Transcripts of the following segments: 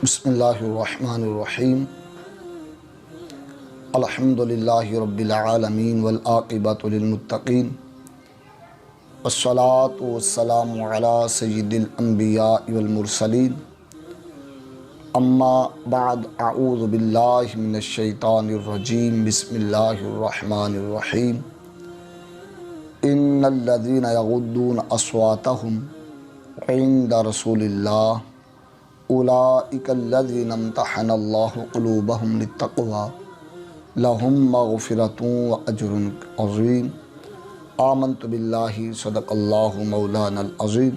بسم اللہ الرحمن الرحیم الحمدللہ رب العالمین والعاقبۃ للمتقین والصلاة والسلام علی سید الانبیاء والمرسلین اما بعد اعوذ باللہ من الشیطان الرجیم بسم اللہ الرحمن الرحیم ان الذین یغضون اصواتهم عند رسول اللہ اولئک الذین امتحن اللہ قلوبهم للتقوی لہم مغفرۃ واجر عظیم آمنت باللہ صدق اللہ مولانا العظیم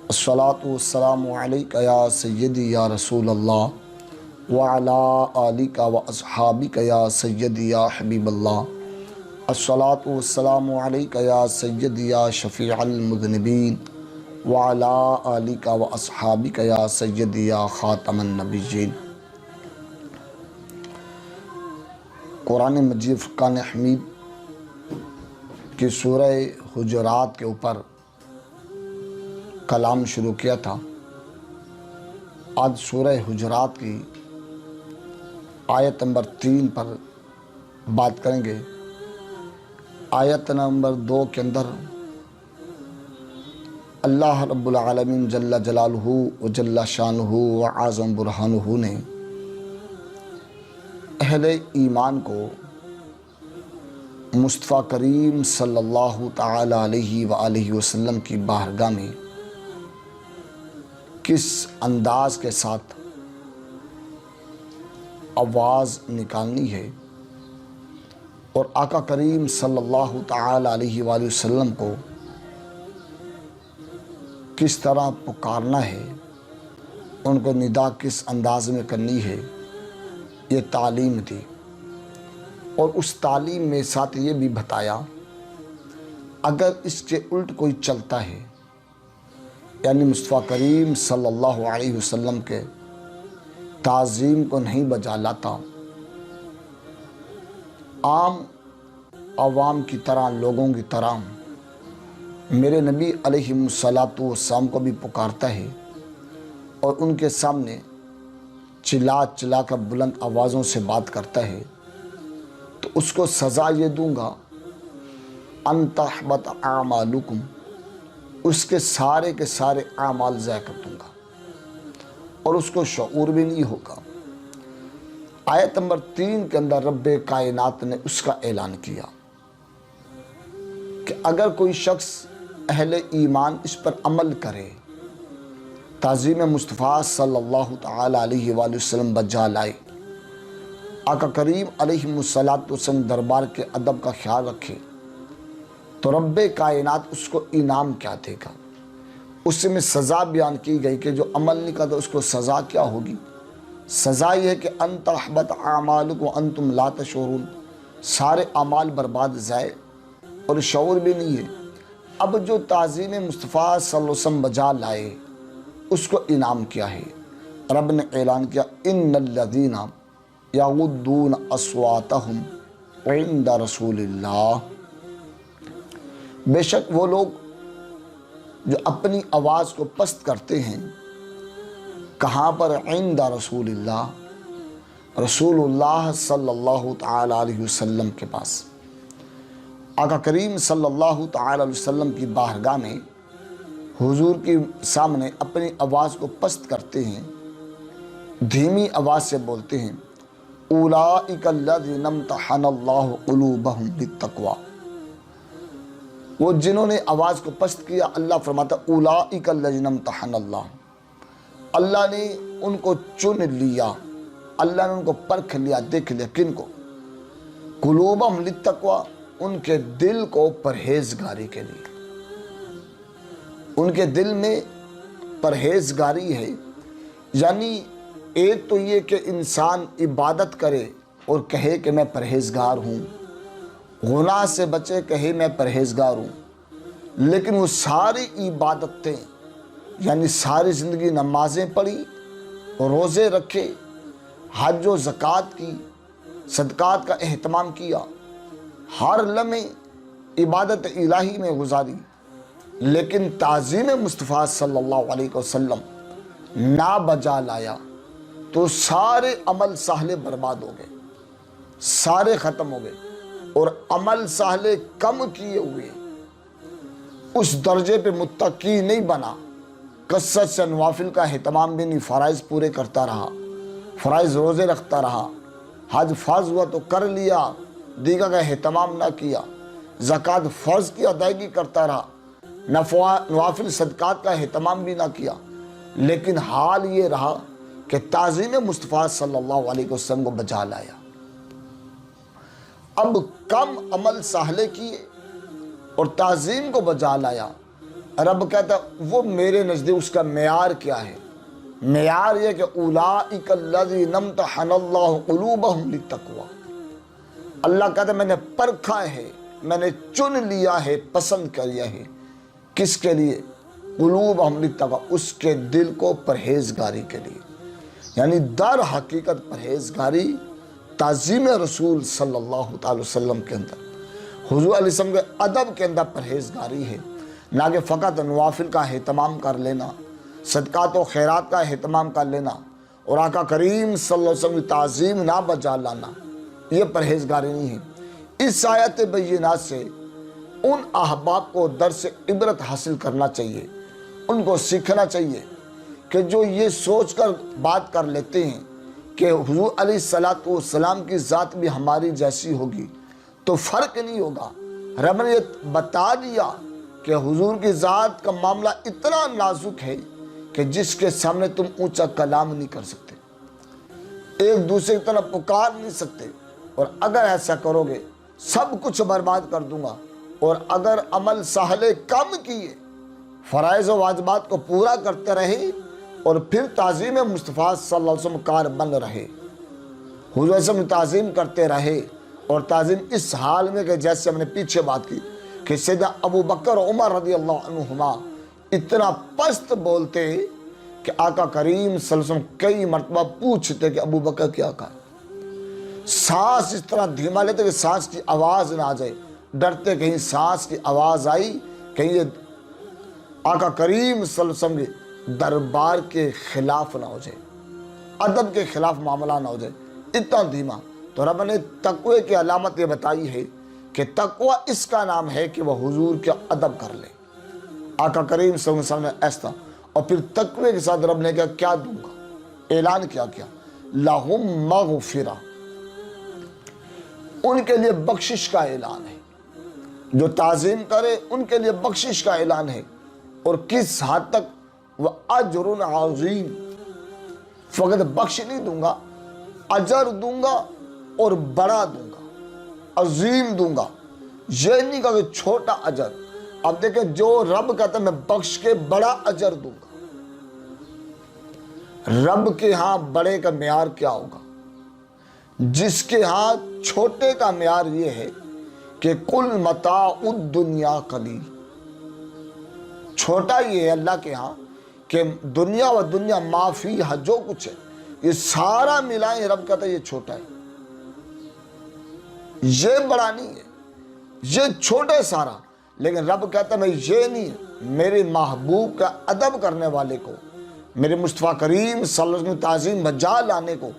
الصلاۃ والسلام علیک یا سیدی یا رسول اللہ وعلی آلک واصحابک یا سیدی یا حبیب اللہ الصلاۃ والسلام علیک یا سیدی یا شفیع المذنبین وعلی آلک واصحابک یا سیدی یا خاتم النبیین۔ قرآن مجید فرقان حمید کی سورہ حجرات کے اوپر کلام شروع کیا تھا۔ آج سورہ حجرات کی آیت نمبر 3 پر بات کریں گے۔ آیت نمبر 2 کے اندر اللہ رب العالمین جل جلالہ و جل شانہ و اعظم برہانہ نے اہل ایمان کو مصطفیٰ کریم صلی اللہ تعالی علیہ وآلہ وسلم کی بارگاہ میں کس انداز کے ساتھ آواز نکالنی ہے اور آقا کریم صلی اللہ تعالی علیہ وآلہ وسلم کو کس طرح پکارنا ہے، ان کو ندا کس انداز میں کرنی ہے، یہ تعلیم دی۔ اور اس تعلیم میں ساتھ یہ بھی بتایا اگر اس کے الٹ کوئی چلتا ہے، یعنی مصطفیٰ کریم صلی اللہ علیہ وسلم کے تعظیم کو نہیں بجا لاتا، عام عوام کی طرح، لوگوں کی طرح میرے نبی علیہ السلام کو بھی پکارتا ہے اور ان کے سامنے چلا چلا کر بلند آوازوں سے بات کرتا ہے، تو اس کو سزا یہ دوں گا ان تحبط اعمالکم، اس کے سارے اعمال ضائع کر دوں گا اور اس کو شعور بھی نہیں ہوگا۔ آیت نمبر 3 کے اندر رب کائنات نے اس کا اعلان کیا کہ اگر کوئی شخص اہل ایمان اس پر عمل کرے، تعظیم مصطفیٰ صلی اللہ تعالی علیہ وآلہ وسلم بجا لائے، آقا کریم علیہ السلام دربار کے ادب کا خیال رکھے، تو رب کائنات اس کو انعام کیا دے گا۔ اس میں سزا بیان کی گئی کہ جو عمل نہیں کرتا اس کو سزا کیا ہوگی۔ سزا یہ ہے کہ ان تحبط اعمالکم وانتم لا تشعرون، سارے اعمال برباد ضائع اور شعور بھی نہیں ہے۔ اب جو تعظیم مصطفیٰ صلی اللہ علیہ وسلم بجا لائے اس کو انعام کیا ہے۔ رب نے اعلان کیا ان الذین یغضون اصواتهم عند رسول اللہ، بے شک وہ لوگ جو اپنی آواز کو پست کرتے ہیں، کہاں پر؟ عند رسول اللہ، رسول اللہ صلی اللہ تعالی علیہ وسلم کے پاس۔ آقا کریم صلی اللہ تعالی علیہ وسلم کی بارگاہ میں حضور کے سامنے اپنی آواز کو پست کرتے ہیں، دھیمی آواز سے بولتے ہیں اولئک الذین امتحن اللہ قلوبہم للتقوی، وہ جنہوں نے آواز کو پست کیا، اللہ فرماتا اولئک الذین امتحن اللہ نے ان کو چن لیا، اللہ نے ان کو پرکھ لیا، دیکھ لیا۔ کن کو؟ قلوبہم للتقوی، ان کے دل کو پرہیزگاری کے لیے۔ ان کے دل میں پرہیزگاری ہے، یعنی ایک تو یہ کہ انسان عبادت کرے اور کہے کہ میں پرہیزگار ہوں، گناہ سے بچے کہے میں پرہیزگار ہوں، لیکن وہ ساری عبادتیں، یعنی ساری زندگی نمازیں پڑھی، روزے رکھے، حج و زکوٰۃ کی، صدقات کا اہتمام کیا، ہر لمحے عبادت الہی میں گزاری، لیکن تعظیم مصطفیٰ صلی اللہ علیہ وسلم نہ بجا لایا، تو سارے عمل صالح برباد ہو گئے، سارے ختم ہو گئے، اور عمل صالح کم کیے ہوئے اس درجے پہ متقی نہیں بنا، کثرت سے نوافل کا اہتمام بھی نہیں، فرائض پورے کرتا رہا، فرائض روزے رکھتا رہا، حج فرض ہوا تو کر لیا، دیگر کا اہتمام نہ کیا، زکوٰۃ فرض کی ادائیگی کرتا رہا، نوافل صدقات کا اہتمام بھی نہ کیا، لیکن حال یہ رہا کہ تعظیم مصطفیٰ صلی اللہ علیہ وسلم کو بجا لایا۔ اب کم عمل صالح کیے اور تعظیم کو بجا لایا، رب کہتا وہ میرے نزدیک اس کا معیار کیا ہے؟ معیار یہ کہ اولئک الذین امتحن اللہ قلوبہم للتقوی، اللہ کہتا ہے میں نے پرکھا ہے، میں نے چن لیا ہے، پسند کیا ہے، کس کے لیے؟ قلوبہم للتقوی، اس کے دل کو پرہیزگاری کے لیے، یعنی در حقیقت پرہیزگاری تعظیم رسول صلی اللہ تعالی وسلم کے اندر، حضور علیہ السلام کے ادب کے اندر پرہیزگاری ہے، نہ کہ فقط نوافل کا اہتمام کر لینا، صدقات و خیرات کا اہتمام کر لینا اور آقا کریم صلی اللہ علیہ وسلم کی تعظیم نہ بجا لانا، یہ پرہیزگاری نہیں ہے۔ اس آیت بینات سے ان احباب کو درس عبرت حاصل کرنا چاہیے، ان کو سیکھنا چاہیے کہ جو یہ سوچ کر بات کر لیتے ہیں کہ حضور علیہ السلام کی ذات بھی ہماری جیسی ہوگی تو فرق نہیں ہوگا۔ رب نے یہ بتا دیا کہ حضور کی ذات کا معاملہ اتنا نازک ہے کہ جس کے سامنے تم اونچا کلام نہیں کر سکتے، ایک دوسرے کی طرف پکار نہیں سکتے، اور اگر ایسا کرو گے سب کچھ برباد کر دوں گا۔ اور اگر عمل صالح کم کیے، فرائض و واجبات کو پورا کرتے رہے اور پھر تعظیم مصطفیٰ صلی اللہ علیہ وسلم کار بن رہے، حضور صلی اللہ علیہ وسلم تعظیم کرتے رہے، اور تعظیم اس حال میں کہ جیسے ہم نے پیچھے بات کی کہ سیدنا ابو بکر عمر رضی اللہ عنہما اتنا پست بولتے کہ آقا کریم صلی اللہ علیہ وسلم کئی مرتبہ پوچھتے کہ ابو بکر کیا کہا، سانس اس طرح دھیما لیتے کہ سانس کی آواز نہ آ جائے، ڈرتے کہیں سانس کی آواز آئی کہیں یہ آقا کریم صلی اللہ علیہ وسلم کے دربار کے خلاف نہ ہو جائے، ادب کے خلاف معاملہ نہ ہو جائے، اتنا دھیما۔ تو رب نے تقوی کی علامت یہ بتائی ہے کہ تقوی اس کا نام ہے کہ وہ حضور کا ادب کر لے، آقا کریم صلی اللہ علیہ وسلم نے ایسا، اور پھر تقوی کے ساتھ رب نے کیا دوں گا، اعلان کیا لہم مغفرہ، ان کے لیے بخشش کا اعلان ہے، جو تعظیم کرے ان کے لیے بخشش کا اعلان ہے، اور کس حد تک، وہ اجر عظیم، فقط بخش نہیں دوں گا، اجر دوں گا اور بڑا دوں گا، عظیم دوں گا، یہ نہیں کہا کہ چھوٹا اجر۔ اب دیکھیں جو رب کہتا ہے میں بخش کے بڑا اجر دوں گا، رب کے ہاں بڑے کا معیار کیا ہوگا؟ جس کے ہاں چھوٹے کا معیار یہ ہے کہ کل متاع الدنیا قلیل، چھوٹا یہ ہے اللہ کے ہاں کہ دنیا و دنیا ما فیہا، جو کچھ ہے یہ سارا ملائیں، رب کہتا ہے یہ چھوٹا ہے، یہ بڑا نہیں ہے، یہ چھوٹا ہے سارا۔ لیکن رب کہتا ہے میں یہ نہیں، میرے محبوب کا ادب کرنے والے کو، میرے مصطفیٰ کریم صلی اللہ علیہ وسلم تعظیم بجا لانے کو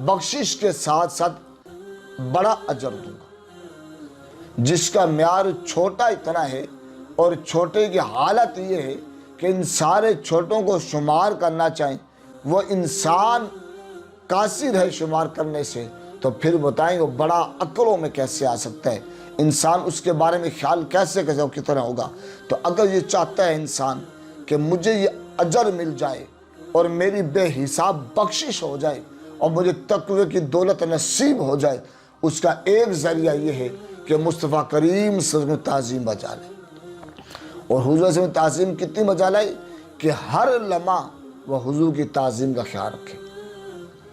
بخشش کے ساتھ ساتھ بڑا اجر دوں گا۔ جس کا معیار چھوٹا اتنا ہے، اور چھوٹے کی حالت یہ ہے کہ ان سارے چھوٹوں کو شمار کرنا چاہیں، وہ انسان قاصر ہے شمار کرنے سے، تو پھر بتائیں وہ بڑا عقلوں میں کیسے آ سکتا ہے، انسان اس کے بارے میں خیال کیسے کتنا ہوگا۔ تو اگر یہ چاہتا ہے انسان کہ مجھے یہ اجر مل جائے اور میری بے حساب بخشش ہو جائے اور مجھے تقوی کی دولت نصیب ہو جائے، اس کا ایک ذریعہ یہ ہے کہ مصطفیٰ کریم صلی اللہ علیہ وسلم تعظیم بجا لے۔ اور حضور صلی اللہ علیہ وسلم تعظیم کتنی بجا لائے کہ ہر لمحہ وہ حضور کی تعظیم کا خیال رکھے،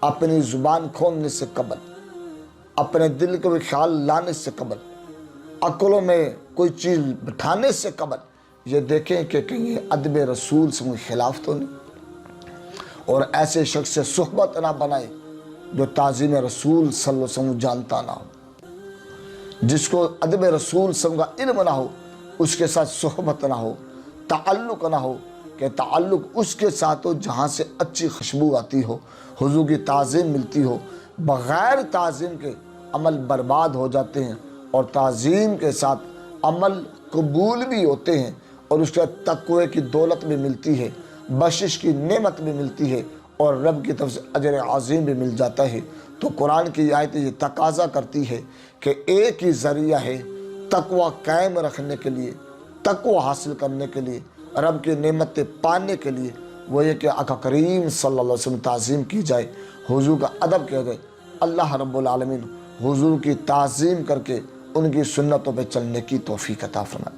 اپنی زبان کھولنے سے قبل، اپنے دل کو بھی خیال لانے سے قبل، عقلوں میں کوئی چیز بٹھانے سے قبل یہ دیکھیں کہ کہیں ادب رسول سے کوئی خلاف تو نہیں، اور ایسے شخص سے صحبت نہ بنائے جو تعظیم رسول صلی اللہ علیہ وسلم جانتا نہ ہو، جس کو ادب رسول صلی اللہ علیہ وسلم کا علم نہ ہو، اس کے ساتھ صحبت نہ ہو، تعلق نہ ہو، کہ تعلق اس کے ساتھ ہو جہاں سے اچھی خوشبو آتی ہو، حضور کی تعظیم ملتی ہو۔ بغیر تعظیم کے عمل برباد ہو جاتے ہیں، اور تعظیم کے ساتھ عمل قبول بھی ہوتے ہیں، اور اس کے تقوی کی دولت بھی ملتی ہے، بخشش کی نعمت بھی ملتی ہے، اور رب کی طرف سے اجر عظیم بھی مل جاتا ہے۔ تو قرآن کی آیت یہ تقاضا کرتی ہے کہ ایک ہی ذریعہ ہے تقوی قائم رکھنے کے لیے، تقوی حاصل کرنے کے لیے، رب کی نعمتیں پانے کے لیے، وہ یہ کہ آقا کریم صلی اللہ علیہ وسلم تعظیم کی جائے، حضور کا ادب کیا جائے۔ اللہ رب العالمین حضور کی تعظیم کر کے ان کی سنتوں پہ چلنے کی توفیق عطا فرمائے۔